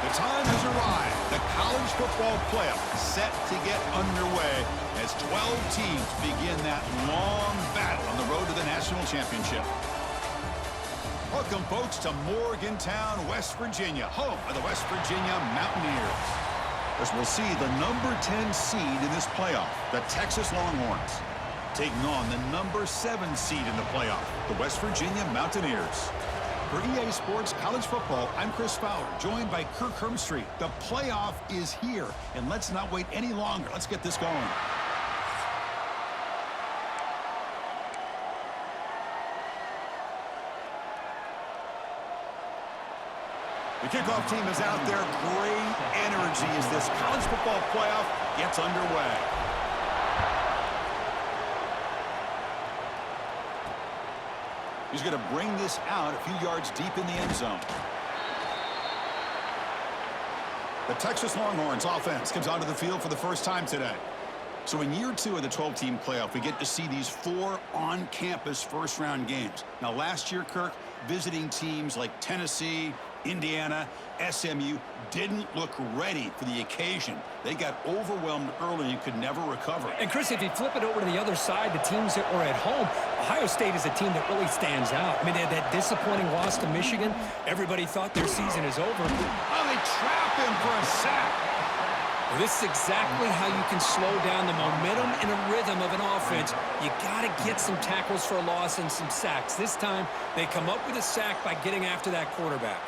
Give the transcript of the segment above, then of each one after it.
The time has arrived. The college football playoff set to get underway as 12 teams begin that long battle on the road to the national championship. Welcome, folks, to Morgantown, West Virginia, home of the West Virginia Mountaineers. As we'll see the number 10 seed in this playoff, the Texas Longhorns, taking on the number 7 seed in the playoff, the West Virginia Mountaineers. For EA Sports College Football, I'm Chris Fowler, joined by Kirk Hermstreet. The playoff is here, and let's not wait any longer. Let's get this going. The kickoff team is out there. Great energy as this college football playoff gets underway. He's going to bring this out a few yards deep in the end zone. The Texas Longhorns offense comes onto the field for the first time today. So in year 2 of the 12-team playoff, we get to see these 4 on-campus first-round games. Now, last year, Kirk, visiting teams like Tennessee, Indiana, SMU didn't look ready for the occasion. They got overwhelmed early and could never recover. And, Chris, if you flip it over to the other side, the teams that were at home, Ohio State is a team that really stands out. I mean, they had that disappointing loss to Michigan. Everybody thought their season is over. Oh, they trap him for a sack. Well, this is exactly how you can slow down the momentum and a rhythm of an offense. You got to get some tackles for a loss and some sacks. This time, they come up with a sack by getting after that quarterback.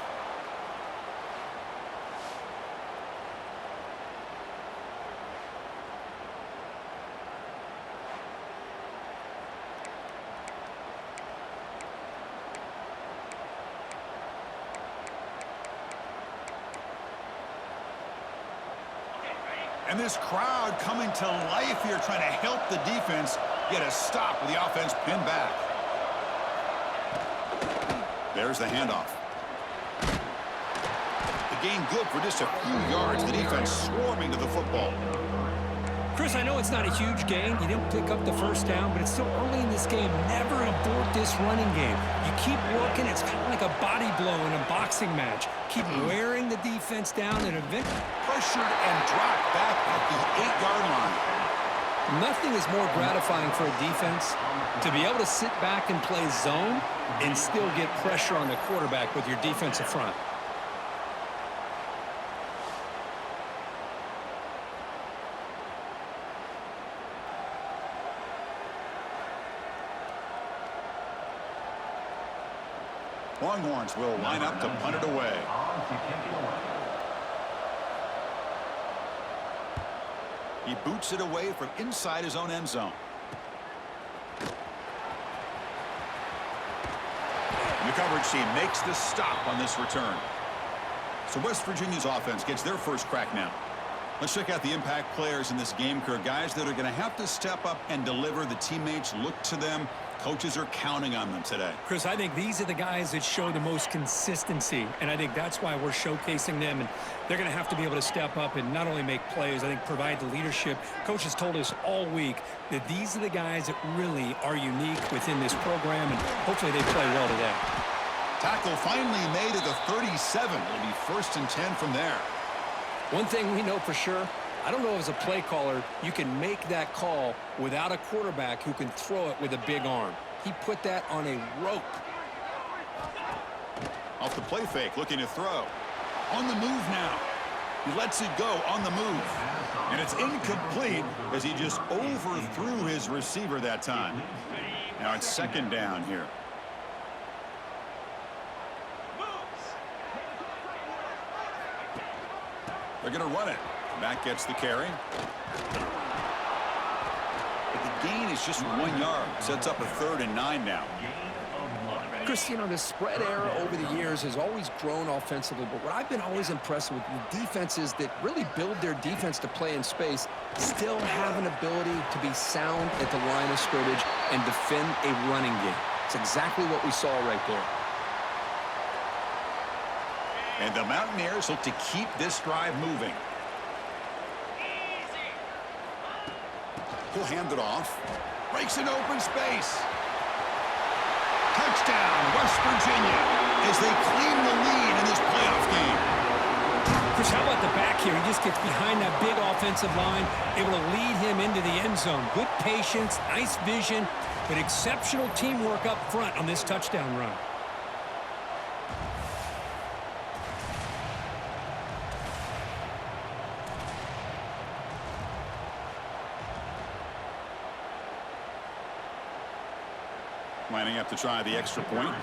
And this crowd coming to life here, trying to help the defense get a stop with the offense pinned back. There's the handoff. The gain good for just a few yards. The defense swarming to the football. Chris, I know it's not a huge gain. You didn't pick up the first down, but it's still early in this game. Never abort this running game. You keep working. It's kind of like a body blow in a boxing match. Keep wearing the defense down and eventually pressured and dropped back at the 8-yard line. Nothing is more gratifying for a defense to be able to sit back and play zone and still get pressure on the quarterback with your defensive front. Longhorns will line up to punt it away. He boots it away from inside his own end zone. The coverage team makes the stop on this return. So West Virginia's offense gets their first crack now. Let's check out the impact players in this game, Kirk. Guys that are going to have to step up and deliver. The teammates look to them. Coaches are counting on them today. Chris, I think these are the guys that show the most consistency, and I think that's why we're showcasing them, and they're going to have to be able to step up and not only make plays, I think provide the leadership. Coaches told us all week that these are the guys that really are unique within this program, and hopefully they play well today. Tackle finally made at the 37. It'll be 1st and 10 from there. One thing we know for sure, I don't know as a play caller, you can make that call without a quarterback who can throw it with a big arm. He put that on a rope. Off the play fake, looking to throw. On the move now. He lets it go on the move. And it's incomplete as he just overthrew his receiver that time. Now it's 2nd down here. They're going to run it. Back gets the carry. But the gain is just 1 yard. Sets up a 3rd and 9 now. Chris, you know, the spread era over the years has always grown offensively, but what I've been always impressed with defenses that really build their defense to play in space still have an ability to be sound at the line of scrimmage and defend a running game. It's exactly what we saw right there. And the Mountaineers look to keep this drive moving. He'll hand it off. Breaks in open space. Touchdown, West Virginia, as they claim the lead in this playoff game. Chris, how about the back here? He just gets behind that big offensive line, able to lead him into the end zone. Good patience, nice vision, but exceptional teamwork up front on this touchdown run. Lining up to try the extra point.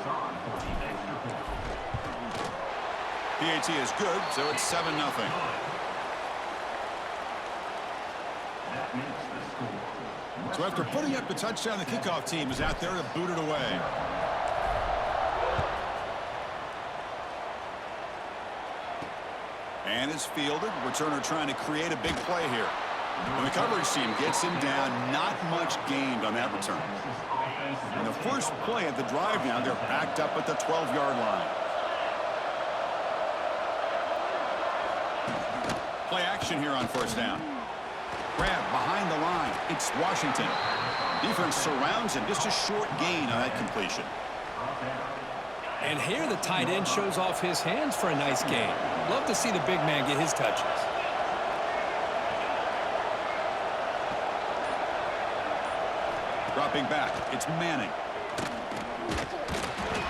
PAT is good, so it's 7-0. So after putting up the touchdown, the kickoff team is out there to boot it away. And is fielded. Returner trying to create a big play here. When the coverage team gets him down, not much gained on that return. And the first play of the drive now, they're backed up at the 12-yard line. Play action here on first down. Grab behind the line. It's Washington. Defense surrounds him. Just a short gain on that completion. And here the tight end shows off his hands for a nice gain. Love to see the big man get his touches. Dropping back, it's Manning.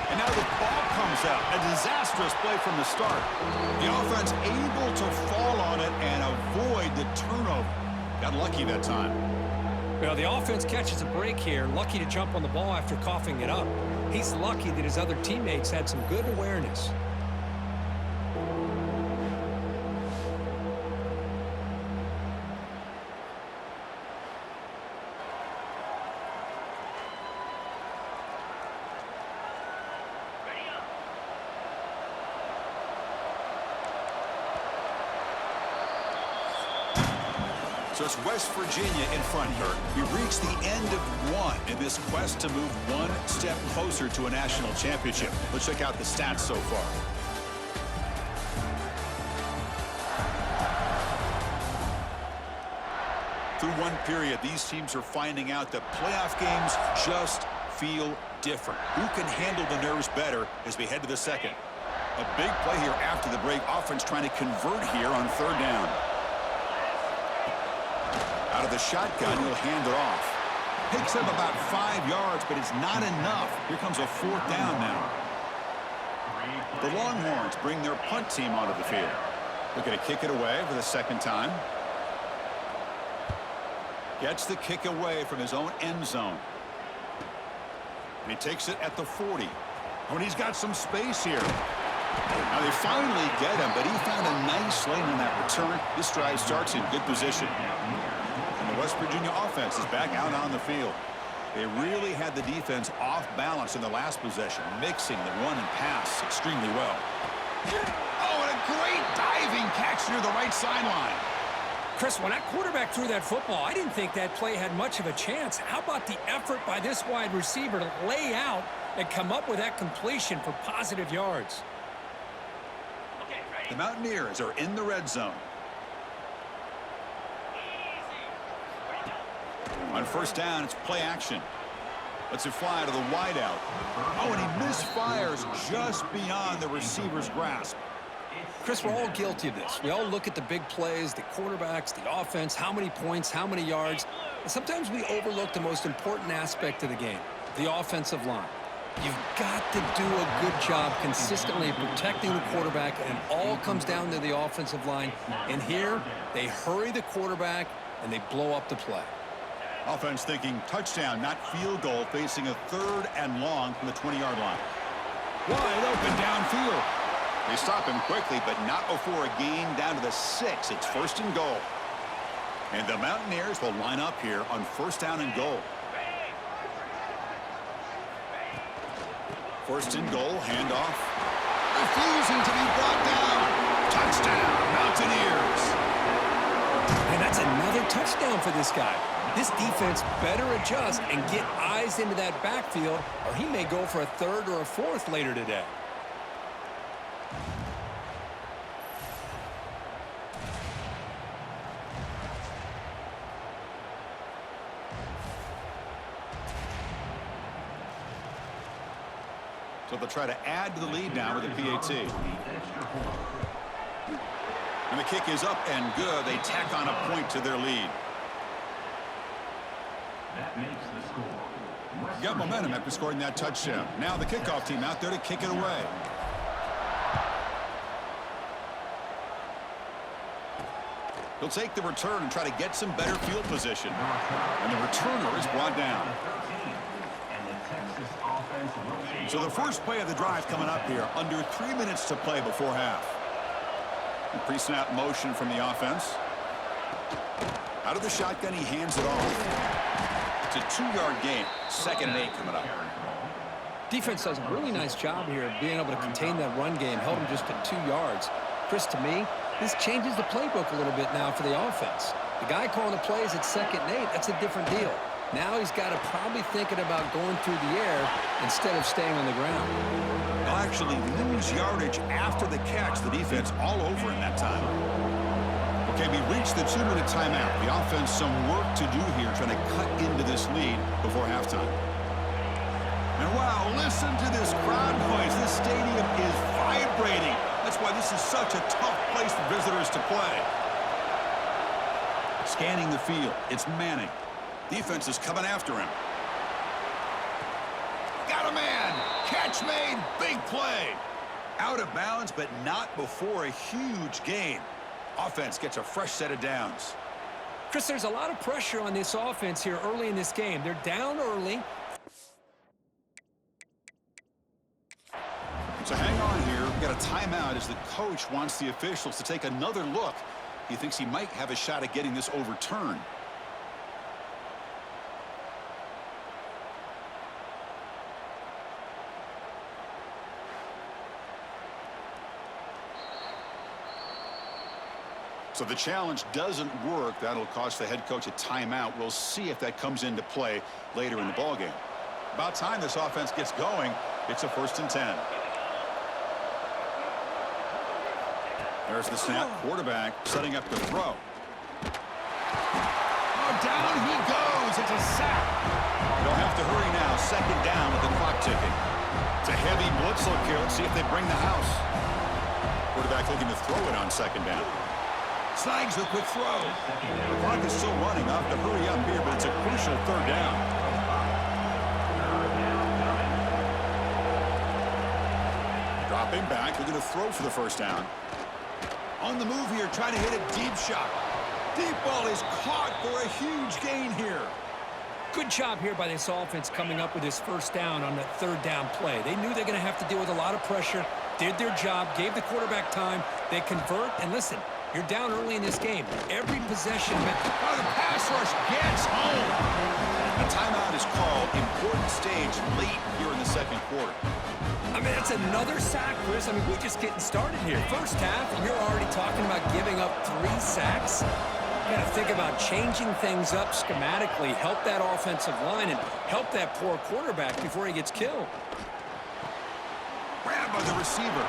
And now the ball comes out. A disastrous play from the start. The offense able to fall on it and avoid the turnover. Got lucky that time. Well, the offense catches a break here. Lucky to jump on the ball after coughing it up. He's lucky that his other teammates had some good awareness. So it's West Virginia in front here. We reached the end of one in this quest to move one step closer to a national championship. Let's check out the stats so far. Through one period, these teams are finding out that playoff games just feel different. Who can handle the nerves better as we head to the second? A big play here after the break. Offense trying to convert here on third down. Out of the shotgun, he'll hand it off. Picks up about 5 yards, but it's not enough. Here comes a fourth down now. The Longhorns bring their punt team onto the field. Looking to kick it away for the second time. Gets the kick away from his own end zone. And he takes it at the 40. Oh, and he's got some space here. Now they finally get him, but he found a nice lane on that return. This drive starts in good position. West Virginia offense is back out on the field. They really had the defense off balance in the last possession, mixing the run and pass extremely well. Oh, and a great diving catch near the right sideline. Chris, when that quarterback threw that football, I didn't think that play had much of a chance. How about the effort by this wide receiver to lay out and come up with that completion for positive yards? The Mountaineers are in the red zone. On first down, it's play action. Lets it fly to the wideout. Oh, and he misfires just beyond the receiver's grasp. Chris, we're all guilty of this. We all look at the big plays, the quarterbacks, the offense, how many points, how many yards. And sometimes we overlook the most important aspect of the game, the offensive line. You've got to do a good job consistently protecting the quarterback, and it all comes down to the offensive line. And here, they hurry the quarterback, and they blow up the play. Offense thinking touchdown, not field goal, facing a third and long from the 20-yard line. Wide open downfield. They stop him quickly, but not before a gain down to the 6. It's first and goal. And the Mountaineers will line up here on first down and goal. First and goal, handoff. Refusing to be brought down. Touchdown, Mountaineers. And that's another touchdown for this guy. This defense better adjust and get eyes into that backfield, or he may go for a third or a fourth later today. So they'll try to add to the lead now with the PAT. And the kick is up and good. They tack on a point to their lead. That makes the score. Got momentum after scoring that touchdown. Now the kickoff team out there to kick it away. He'll take the return and try to get some better field position. And the returner is brought down. So the first play of the drive coming up here. Under 3 minutes to play before half. Pre-snap motion from the offense. Out of the shotgun, he hands it off. It's a 2-yard gain. 2nd and 8 coming up. Defense does a really nice job here of being able to contain that run game. Held him just at 2 yards. Chris, to me, this changes the playbook a little bit now for the offense. The guy calling the plays at 2nd and 8, that's a different deal. Now he's got to probably thinking about going through the air instead of staying on the ground. They'll actually lose yardage after the catch. The defense all over in that time. Okay, we reached the 2-minute timeout. The offense some work to do here trying to cut into this lead before halftime. And wow, listen to this crowd noise. This stadium is vibrating. That's why this is such a tough place for visitors to play. Scanning the field, it's Manning. Defense is coming after him. Got a man. Catch made. Big play. Out of bounds, but not before a huge gain. Offense gets a fresh set of downs. Chris, there's a lot of pressure on this offense here early in this game. They're down early. So hang on here. We've got a timeout as the coach wants the officials to take another look. He thinks he might have a shot at getting this overturned. So the challenge doesn't work. That'll cost the head coach a timeout. We'll see if that comes into play later in the ballgame. About time this offense gets going. It's a 1st and 10. There's the snap. Quarterback setting up the throw. Oh, down he goes. It's a sack. They'll have to hurry now. 2nd down with the clock ticking. It's a heavy blitz look here. Let's see if they bring the house. Quarterback looking to throw it on 2nd down. Snags the quick throw. The clock is still running. I'll have to hurry up here, but it's a crucial 3rd down. Dropping back, looking to throw for the 1st down. On the move here, trying to hit a deep shot. Deep ball is caught for a huge gain here. Good job here by this offense coming up with this 1st down on that 3rd down play. They knew they're going to have to deal with a lot of pressure, did their job, gave the quarterback time. They convert, and listen, you're down early in this game. Every possession. Oh, the pass rush gets home. A timeout is called. Important stage late here in the 2nd quarter. I mean, that's another sack, Chris. I mean, we're just getting started here. First half, and you're already talking about giving up 3 sacks. You got to think about changing things up schematically, help that offensive line, and help that poor quarterback before he gets killed. Grabbed by the receiver.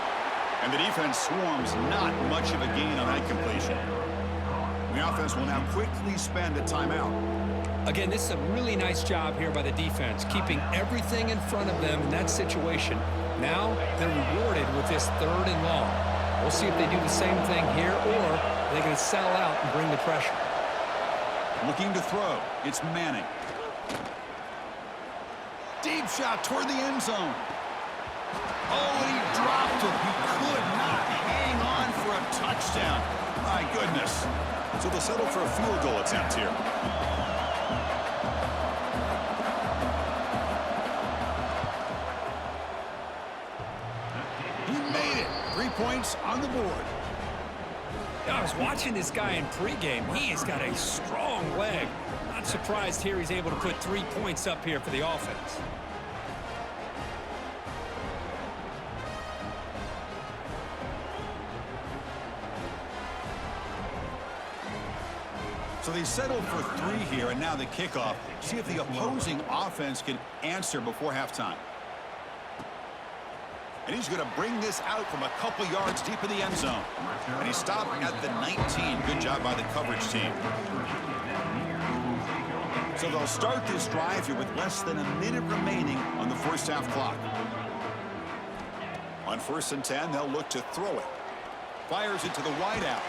And the defense swarms. Not much of a gain on that completion. The offense will now quickly spend a timeout. Again, this is a really nice job here by the defense, keeping everything in front of them in that situation. Now they're rewarded with this 3rd and long. We'll see if they do the same thing here, or they're going to settle out and bring the pressure. Looking to throw. It's Manning. Deep shot toward the end zone. Oh, and he dropped it. He could not hang on for a touchdown. My goodness. So they'll settle for a field goal attempt here. He made it. 3 points on the board. I was watching this guy in pregame. He's got a strong leg. Not surprised here he's able to put 3 points up here for the offense. So they settled for 3 here, and now the kickoff. See if the opposing offense can answer before halftime. And he's going to bring this out from a couple yards deep in the end zone. And he stopped at the 19. Good job by the coverage team. So they'll start this drive here with less than a minute remaining on the 1st half clock. On 1st and 10, they'll look to throw it. Fires it to the wideout.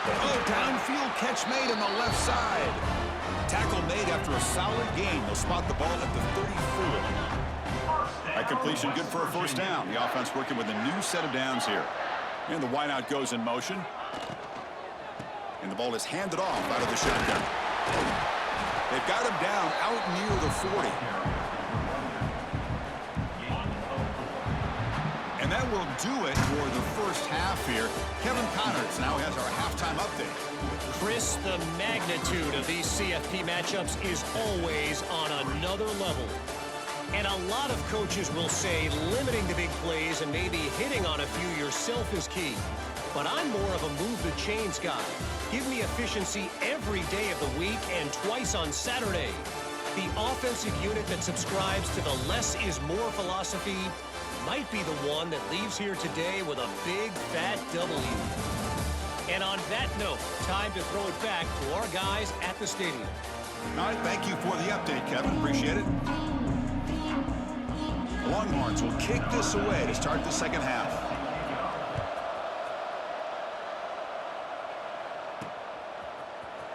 Oh, downfield catch made on the left side. Tackle made after a solid gain. They'll spot the ball at the 34. That completion good for a first down. The offense working with a new set of downs here. And the wideout goes in motion. And the ball is handed off out of the shotgun. They've got him down out near the 40. And that will do it for the first half here. Kevin Connors now has our halftime update. Chris, the magnitude of these CFP matchups is always on another level. And a lot of coaches will say limiting the big plays and maybe hitting on a few yourself is key. But I'm more of a move the chains guy. Give me efficiency every day of the week and twice on Saturday. The offensive unit that subscribes to the less is more philosophy might be the one that leaves here today with a big, fat W. And on that note, time to throw it back to our guys at the stadium. All right, thank you for the update, Kevin. Appreciate it. The Longhorns will kick this away to start the second half.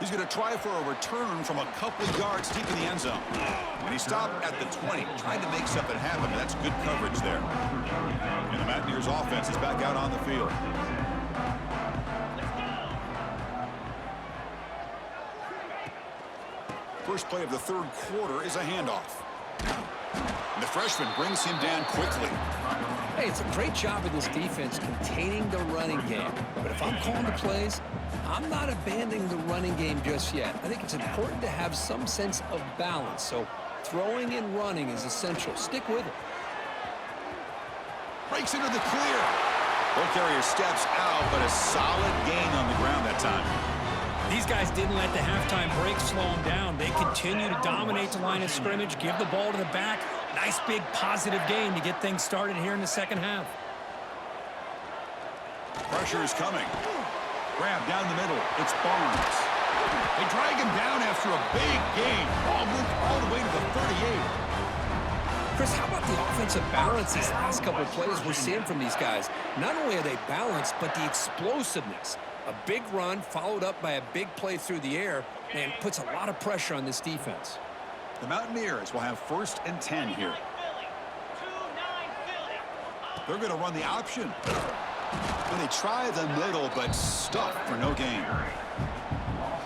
He's going to try for a return from a couple of yards deep in the end zone. And he stopped at the 20, trying to make something happen, but that's good coverage there. And the Mountaineers offense is back out on the field. First play of the third quarter is a handoff. And the freshman brings him down quickly. Hey, it's a great job of this defense containing the running game. But if I'm calling the plays, I'm not abandoning the running game just yet. I think it's important to have some sense of balance. So throwing and running is essential. Stick with it. Breaks into the clear. Both carrier steps out, but a solid gain on the ground that time. These guys didn't let the halftime break slow them down. They continue to dominate the line of scrimmage, give the ball to the back. Nice big positive gain to get things started here in the second half. Pressure is coming. Grab down the middle. It's Barnes. They drag him down after a big gain. Ball moved all the way to the 38. Chris, how about the offensive balance these last couple of plays we're seeing from these guys? Not only are they balanced, but the explosiveness. A big run followed up by a big play through the air and puts a lot of pressure on this defense. The Mountaineers will have 1st and 10 here. They're going to run the option. And they try the middle, but stuffed for no gain.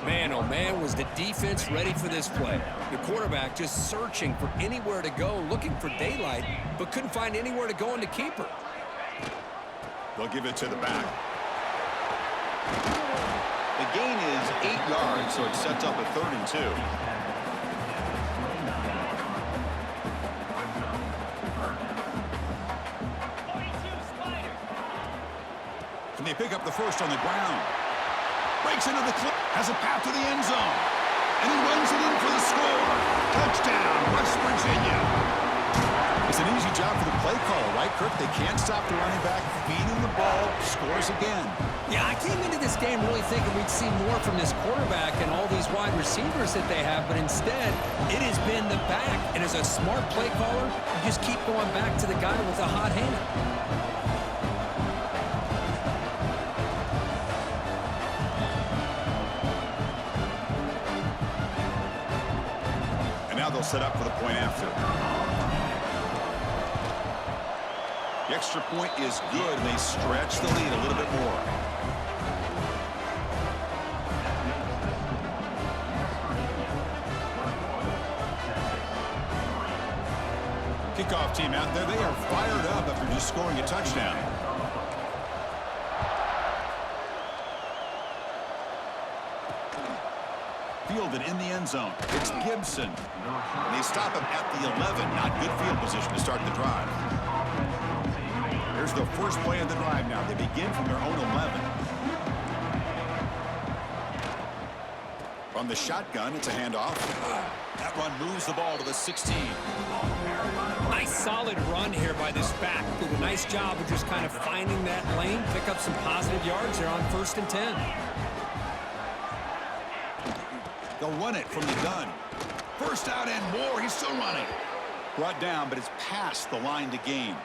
Man, oh man, was the defense ready for this play. The quarterback just searching for anywhere to go, looking for daylight, but couldn't find anywhere to go in the keeper. They'll give it to the back. The gain is 8 yards, so it sets up a 3rd and 2. And they pick up the first on the ground. Breaks into the clip, has a path to the end zone. And he runs it in for the score. Touchdown, West Virginia. It's an easy job for the play caller, right, Kirk? They can't stop the running back, feeding the ball, scores again. Yeah, I came into this game really thinking we'd see more from this quarterback and all these wide receivers that they have, but instead, it has been the back. And as a smart play caller, you just keep going back to the guy with a hot hand. They'll set up for the point after. The extra point is good, and they stretch the lead a little bit more. Kickoff team out there, they are fired up after just scoring a touchdown. Fielded in the end zone. It's Gibson. And they stop him at the 11. Not good field position to start the drive. Here's the first play of the drive now. They begin from their own 11. From the shotgun, it's a handoff. That run moves the ball to the 16. Nice solid run here by this back. Did a nice job of just kind of finding that lane, pick up some positive yards there on 1st and 10. They'll run it from the gun. First out and more. He's still running. Brought down, but it's past the line to gain.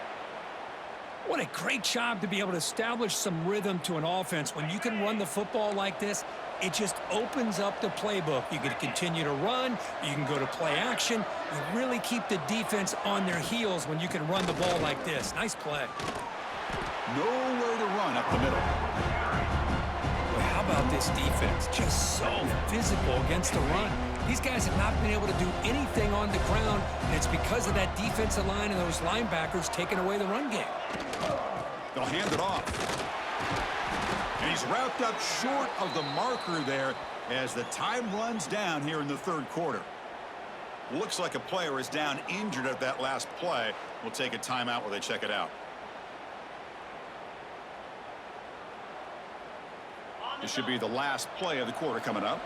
What a great job to be able to establish some rhythm to an offense. When you can run the football like this, it just opens up the playbook. You can continue to run. You can go to play action. You really keep the defense on their heels when you can run the ball like this. Nice play. Nowhere to run up the middle. Well, how about this defense? Just so physical against the run. These guys have not been able to do anything on the ground, and it's because of that defensive line and those linebackers taking away the run game. They'll hand it off. And he's wrapped up short of the marker there as the time runs down here in the third quarter. Looks like a player is down injured at that last play. We'll take a timeout while they check it out. This should be the last play of the quarter coming up.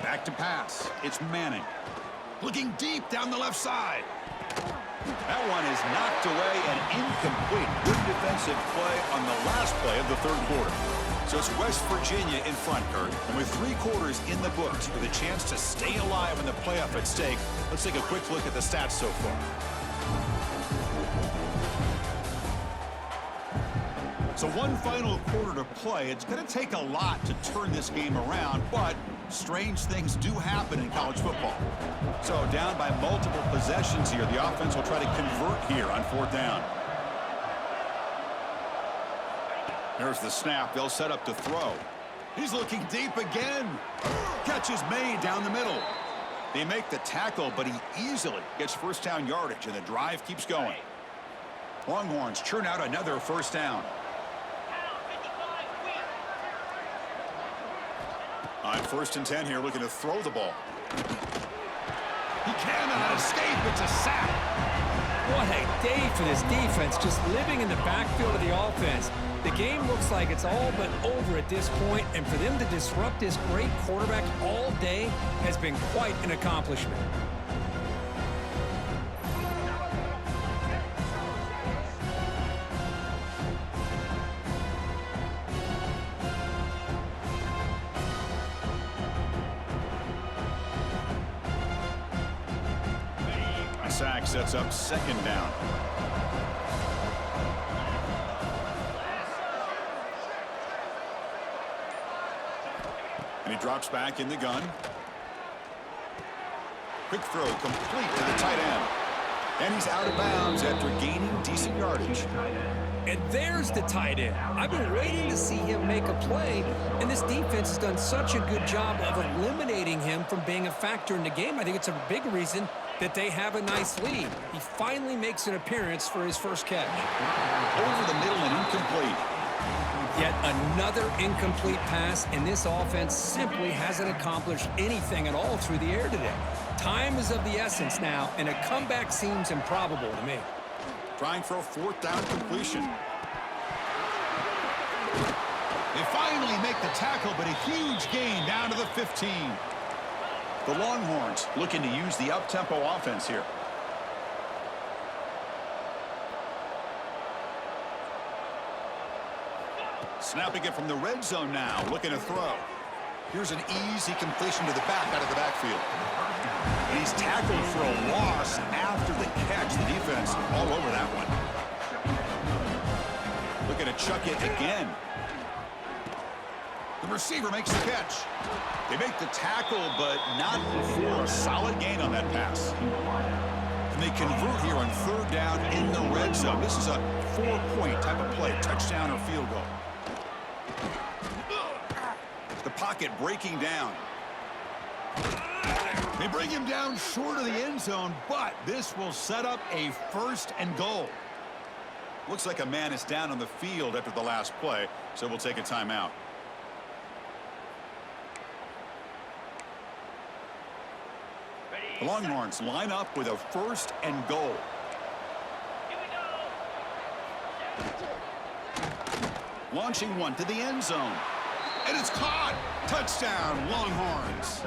Back to pass. It's Manning. Looking deep down the left side. That one is knocked away and incomplete. Good defensive play on the last play of the third quarter. So it's West Virginia in front, Kurt. And with 3 quarters in the books with a chance to stay alive in the playoff at stake, let's take a quick look at the stats so far. So one final quarter to play. It's going to take a lot to turn this game around, but strange things do happen in college football. So down by multiple possessions here, the offense will try to convert here on 4th down. There's the snap. They'll set up to throw. He's looking deep again. Catch is made down the middle. They make the tackle, but he easily gets first down yardage, and the drive keeps going. Longhorns churn out another first down. On 1st and 10 here, looking to throw the ball. He cannot escape. It's a sack. What a day for this defense, just living in the backfield of the offense. The game looks like it's all but over at this point, and for them to disrupt this great quarterback all day has been quite an accomplishment. Sack sets up 2nd down. And he drops back in the gun. Quick throw complete to the tight end. And he's out of bounds after gaining decent yardage. And there's the tight end. I've been waiting to see him make a play, and this defense has done such a good job of eliminating him from being a factor in the game. I think it's a big reason that they have a nice lead. He finally makes an appearance for his first catch. Over the middle and incomplete. Yet another incomplete pass, and this offense simply hasn't accomplished anything at all through the air today. Time is of the essence now, and a comeback seems improbable to me. Trying for a 4th down completion. They finally make the tackle, but a huge gain down to the 15. The Longhorns looking to use the up-tempo offense here. Snapping it from the red zone now, looking to throw. Here's an easy completion to the back out of the backfield. And he's tackled for a loss after the catch. The defense all over that one. Looking to chuck it again. The receiver makes the catch. They make the tackle, but not for a solid gain on that pass. And they convert here on 3rd down in the red zone. This is a 4-point type of play, touchdown or field goal. The pocket breaking down. They bring him down short of the end zone, but this will set up a 1st and goal. Looks like a man is down on the field after the last play, so we'll take a timeout. The Longhorns line up with a 1st and goal. Launching one to the end zone. And it's caught. Touchdown, Longhorns.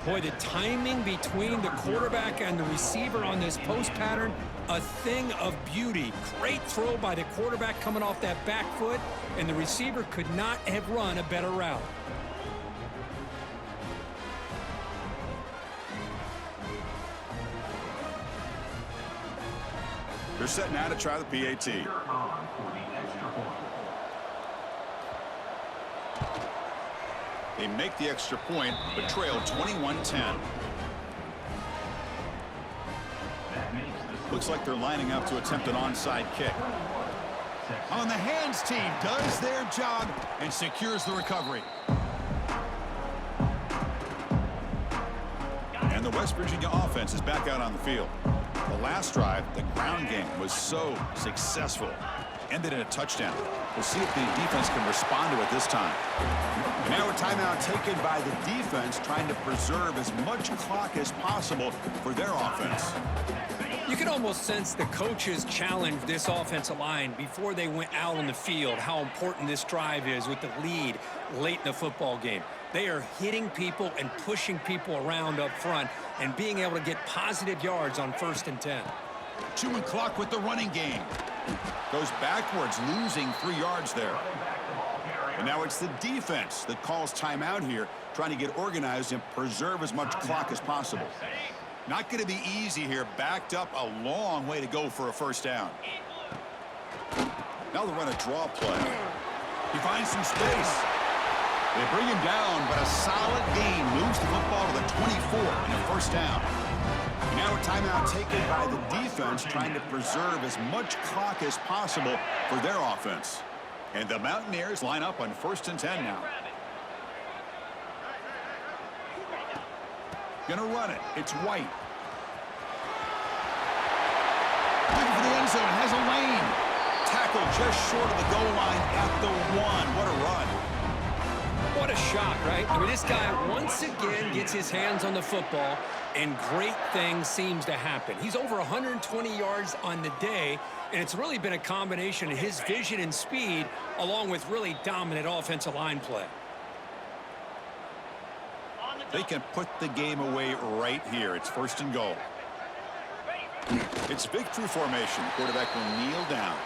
Boy, the timing between the quarterback and the receiver on this post pattern, a thing of beauty. Great throw by the quarterback coming off that back foot, and the receiver could not have run a better route. They're set now to try the PAT. They're on for the extra point. They make the extra point, but trail 21-10. That makes the score. Looks like they're lining up to attempt an onside kick. On the hands team does their job and secures the recovery. And the West Virginia offense is back out on the field. The last drive, the ground game, was so successful. Ended in a touchdown. We'll see if the defense can respond to it this time. And now a timeout taken by the defense, trying to preserve as much clock as possible for their offense. You can almost sense the coaches challenged this offensive line before they went out on the field, how important this drive is with the lead late in the football game. They are hitting people and pushing people around up front and being able to get positive yards on 1st and 10. Chewing clock with the running game. Goes backwards, losing 3 yards there. And now it's the defense that calls timeout here, trying to get organized and preserve as much clock as possible. Not going to be easy here. Backed up a long way to go for a first down. Now they'll run a draw play. He finds some space. They bring him down, but a solid gain moves the football to the 24 and a first down. Now a timeout taken by the defense, trying to preserve as much clock as possible for their offense. And the Mountaineers line up on 1st and 10 now. Gonna run it. It's White. Looking for the end zone. Has a lane. Tackle just short of the goal line at the 1. What a run. What a shot, right? I mean, this guy once again gets his hands on the football, and great things seems to happen. He's over 120 yards on the day, and it's really been a combination of his vision and speed along with really dominant offensive line play. They can put the game away right here. It's 1st and goal. It's victory formation. The quarterback will kneel down.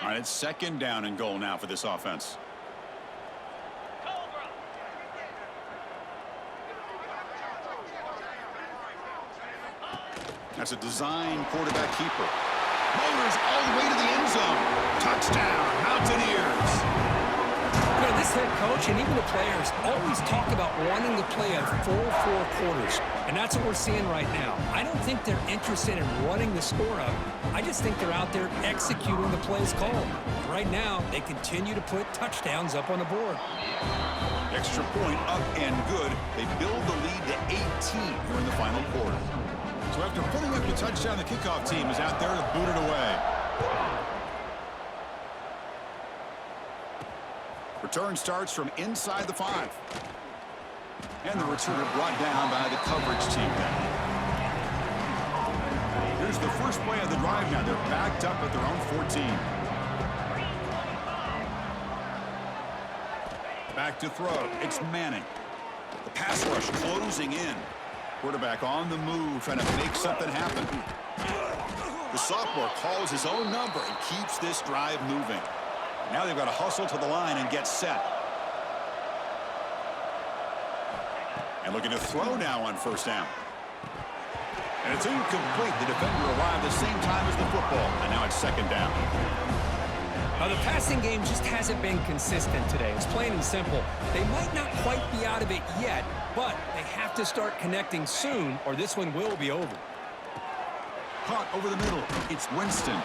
All right, it's 2nd down and goal now for this offense. That's a design quarterback keeper. Motors all the way to the end zone. Touchdown, Mountaineers. You know, this head coach and even the players always talk about wanting to play a full 4 quarters, and that's what we're seeing right now. I don't think they're interested in running the score up. I just think they're out there executing the plays called. Right now, they continue to put touchdowns up on the board. Extra point up and good. They build the lead to 18 here in the final quarter. So after putting up the touchdown, the kickoff team is out there to boot it away. Return starts from inside the 5. And the returner brought down by the coverage team. Here's the first play of the drive now. They're backed up at their own 14. Back to throw. It's Manning. The pass rush closing in. Quarterback on the move, trying to make something happen. The sophomore calls his own number and keeps this drive moving. Now they've got to hustle to the line and get set. And looking to throw now on 1st down. And it's incomplete. The defender arrived the same time as the football. And now it's 2nd down. Now, the passing game just hasn't been consistent today. It's plain and simple. They might not quite be out of it yet, but they have to start connecting soon or this one will be over. Caught over the middle. It's Winston.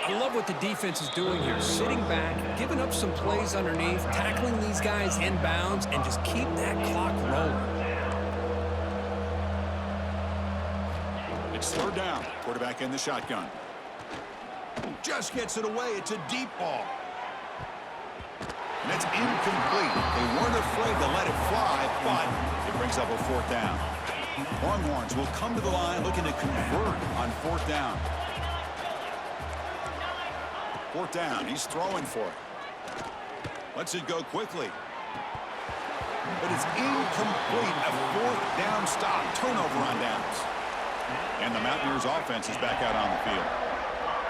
I love what the defense is doing here. Sitting back, giving up some plays underneath, tackling these guys in bounds, and just keep that clock rolling. It's 3rd down. Quarterback in the shotgun. Just gets it away. It's a deep ball. And it's incomplete. They weren't afraid to let it fly, but it brings up a 4th down. Longhorns will come to the line looking to convert on 4th down. 4th down. He's throwing for it. Lets it go quickly. but it's incomplete. A fourth down stop, turnover on downs. And the Mountaineers offense is back out on the field.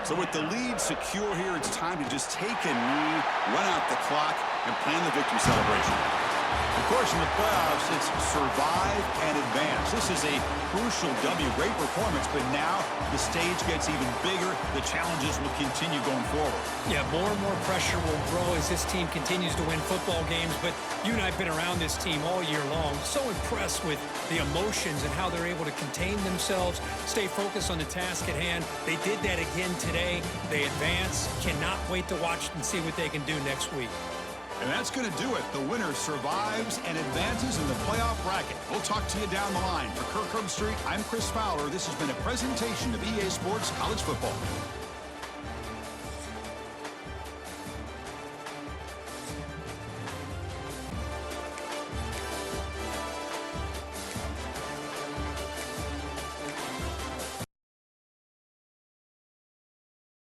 So with the lead secure here, it's time to just take a knee, run out the clock, and plan the victory celebration. Of course, in the playoffs, it's survive and advance. This is a crucial W. Great performance, but now the stage gets even bigger. The challenges will continue going forward. Yeah, more and more pressure will grow as this team continues to win football games, but you and I have been around this team all year long. So impressed with the emotions and how they're able to contain themselves, stay focused on the task at hand. They did that again today. They advance. Cannot wait to watch and see what they can do next week. And that's going to do it. The winner survives and advances in the playoff bracket. We'll talk to you down the line. For Kirk Herbstreit, I'm Chris Fowler. This has been a presentation of EA Sports College Football.